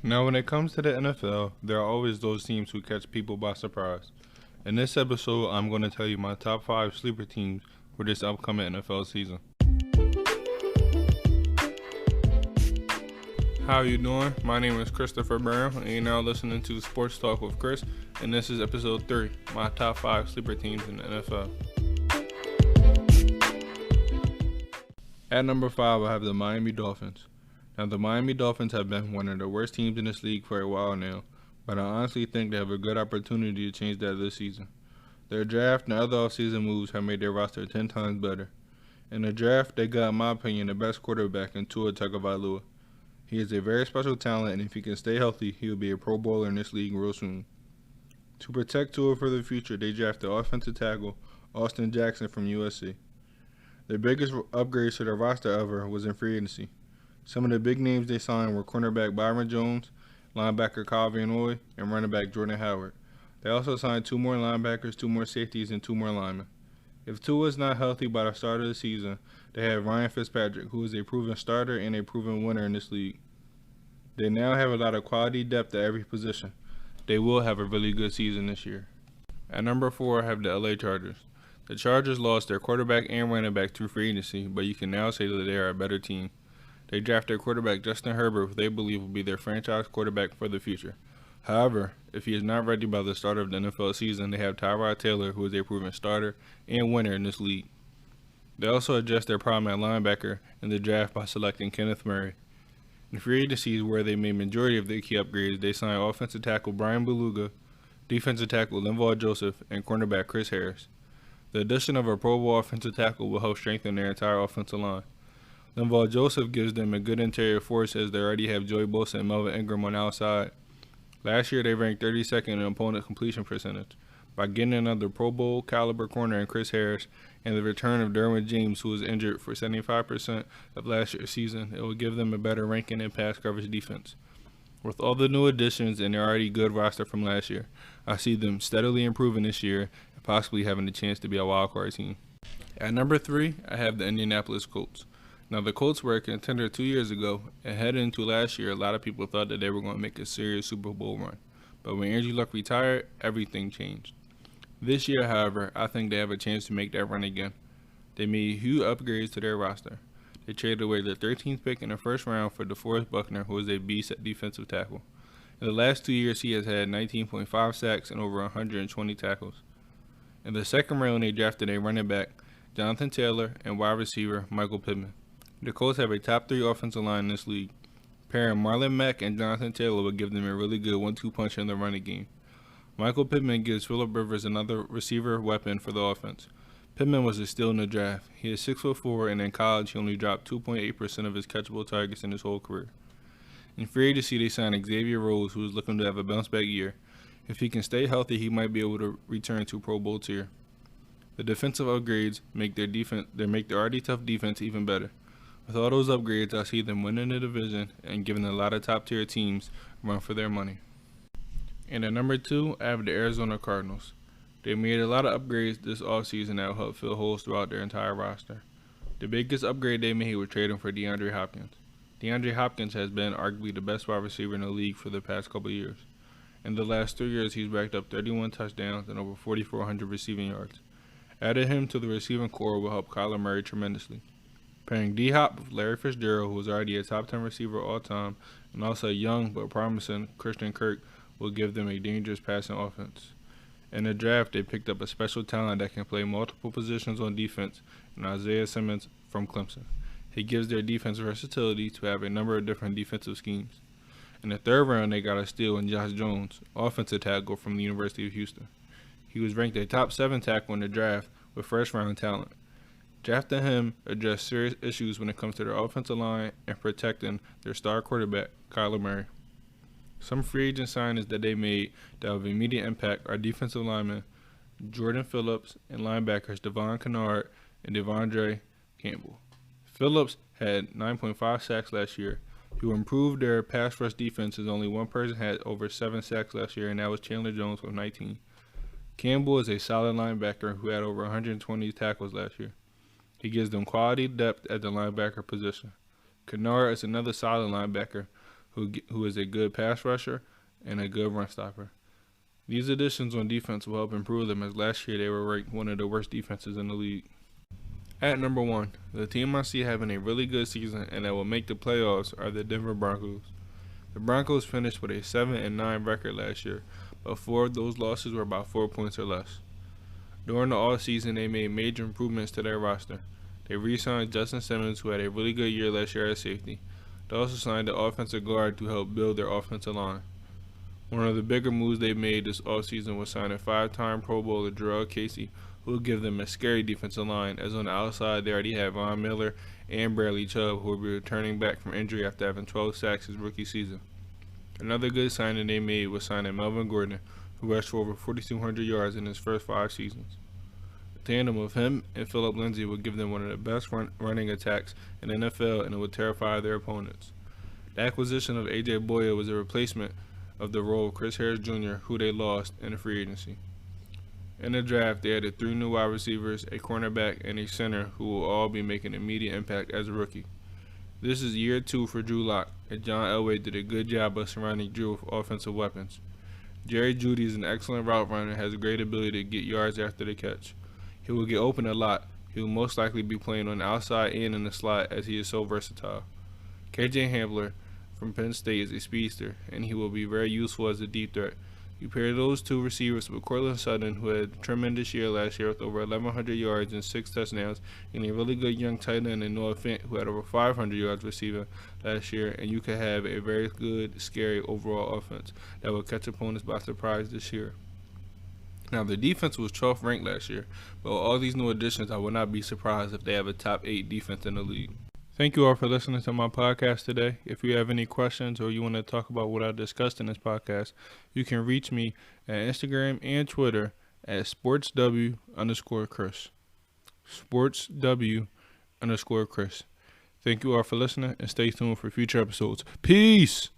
Now, when it comes to the NFL, there are always those teams who catch people by surprise. In this episode, I'm going to tell you my top 5 sleeper teams for this upcoming NFL season. How are you doing? My name is Christopher Brown, and you're now listening to Sports Talk with Chris, and this is episode 3, my top 5 sleeper teams in the NFL. At number 5, I have the Miami Dolphins. Now, the Miami Dolphins have been one of the worst teams in this league for a while now, but I honestly think they have a good opportunity to change that this season. Their draft and other offseason moves have made their roster 10 times better. In the draft, they got, in my opinion, the best quarterback in Tua Tagovailoa. He is a very special talent, and if he can stay healthy, he will be a Pro Bowler in this league real soon. To protect Tua for the future, they drafted offensive tackle Austin Jackson from USC. Their biggest upgrades to their roster ever was in free agency. Some of the big names they signed were cornerback Byron Jones, linebacker Kyle Van Noy, and running back Jordan Howard. They also signed 2 more linebackers, 2 more safeties, and 2 more linemen. If Tua is not healthy by the start of the season, they have Ryan Fitzpatrick, who is a proven starter and a proven winner in this league. They now have a lot of quality depth at every position. They will have a really good season this year. At number 4, I have the LA Chargers. The Chargers lost their quarterback and running back through free agency, but you can now say that they are a better team. They drafted quarterback Justin Herbert, who they believe will be their franchise quarterback for the future. However, if he is not ready by the start of the NFL season, they have Tyrod Taylor, who is a proven starter and winner in this league. They also addressed their problem at linebacker in the draft by selecting Kenneth Murray. In free agency, where they made majority of their key upgrades, they signed offensive tackle Brian Beluga, defensive tackle Linval Joseph, and cornerback Chris Harris. The addition of a Pro Bowl offensive tackle will help strengthen their entire offensive line. Linval Joseph gives them a good interior force as they already have Joey Bosa and Melvin Ingram on the outside. Last year, they ranked 32nd in opponent completion percentage. By getting another Pro Bowl caliber corner in Chris Harris and the return of Derwin James, who was injured for 75% of last year's season, it will give them a better ranking in pass coverage defense. With all the new additions and their already good roster from last year, I see them steadily improving this year and possibly having a chance to be a wildcard team. At number 3, I have the Indianapolis Colts. Now, the Colts were a contender 2 years ago, and heading into last year, a lot of people thought that they were going to make a serious Super Bowl run. But when Andrew Luck retired, everything changed. This year, however, I think they have a chance to make that run again. They made huge upgrades to their roster. They traded away the 13th pick in the first round for DeForest Buckner, who is a beast at defensive tackle. In the last 2 years, he has had 19.5 sacks and over 120 tackles. In the second round, they drafted a running back, Jonathan Taylor, and wide receiver, Michael Pittman. The Colts have a top 3 offensive line in this league. Pairing Marlon Mack and Jonathan Taylor will give them a really good 1-2 punch in the running game. Michael Pittman gives Phillip Rivers another receiver weapon for the offense. Pittman was a steal in the draft. He is 6'4", and in college he only dropped 2.8% of his catchable targets in his whole career. In free agency, they signed Xavier Rhodes, who is looking to have a bounce-back year. If he can stay healthy, he might be able to return to Pro Bowl tier. The defensive upgrades make their already tough defense even better. With all those upgrades, I see them winning the division and giving a lot of top-tier teams a run for their money. And at number 2, I have the Arizona Cardinals. They made a lot of upgrades this offseason that will help fill holes throughout their entire roster. The biggest upgrade they made was trading for DeAndre Hopkins. DeAndre Hopkins has been arguably the best wide receiver in the league for the past couple of years. In the last 3 years, he's racked up 31 touchdowns and over 4,400 receiving yards. Adding him to the receiving core will help Kyler Murray tremendously. Pairing D-Hop with Larry Fitzgerald, who is already a top 10 receiver all time, and also a young but promising Christian Kirk, will give them a dangerous passing offense. In the draft, they picked up a special talent that can play multiple positions on defense in Isaiah Simmons from Clemson. He gives their defense versatility to have a number of different defensive schemes. In the third round, they got a steal in Josh Jones, offensive tackle from the University of Houston. He was ranked a top 7 tackle in the draft with first-round talent. Drafting him addressed serious issues when it comes to their offensive line and protecting their star quarterback, Kyler Murray. Some free agent signings that they made that have immediate impact are defensive linemen Jordan Phillips and linebackers Devon Kennard and Devondre Campbell. Phillips had 9.5 sacks last year. He will improve their pass rush defense as only one person had over 7 sacks last year, and that was Chandler Jones with 19. Campbell is a solid linebacker who had over 120 tackles last year. He gives them quality depth at the linebacker position. Kennard is another solid linebacker who is a good pass rusher and a good run stopper. These additions on defense will help improve them, as last year they were ranked one of the worst defenses in the league. At number 1, the team I see having a really good season and that will make the playoffs are the Denver Broncos. The Broncos finished with a 7-9 record last year, but 4 of those losses were by 4 points or less. During the offseason, they made major improvements to their roster. They re-signed Justin Simmons, who had a really good year last year at safety. They also signed the offensive guard to help build their offensive line. One of the bigger moves they made this offseason was signing 5-time Pro Bowler Jarrell Casey, who will give them a scary defensive line, as on the outside they already have Von Miller and Bradley Chubb, who will be returning back from injury after having 12 sacks his rookie season. Another good signing they made was signing Melvin Gordon, who rushed for over 4,200 yards in his first 5 seasons. The tandem of him and Phillip Lindsay would give them one of the best running attacks in the NFL, and it would terrify their opponents. The acquisition of A.J. Boyer was a replacement of the role of Chris Harris Jr., who they lost in the free agency. In the draft, they added 3 new wide receivers, a cornerback, and a center, who will all be making immediate impact as a rookie. This is year 2 for Drew Lock, and John Elway did a good job of surrounding Drew with offensive weapons. Jerry Jeudy is an excellent route runner and has a great ability to get yards after the catch. He will get open a lot. He will most likely be playing on the outside and in the slot, as he is so versatile. KJ Hamler from Penn State is a speedster, and he will be very useful as a deep threat. You pair those 2 receivers with Courtland Sutton, who had a tremendous year last year with over 1,100 yards and 6 touchdowns, and a really good young tight end in Noah Fant, who had over 500 yards receiving last year, and you could have a very good, scary overall offense that will catch opponents by surprise this year. Now, the defense was 12th ranked last year, but with all these new additions, I would not be surprised if they have a top 8 defense in the league. Thank you all for listening to my podcast today. If you have any questions or you want to talk about what I discussed in this podcast, you can reach me at Instagram and Twitter at sportsw_Chris. sportsw_Chris. Thank you all for listening, and stay tuned for future episodes. Peace!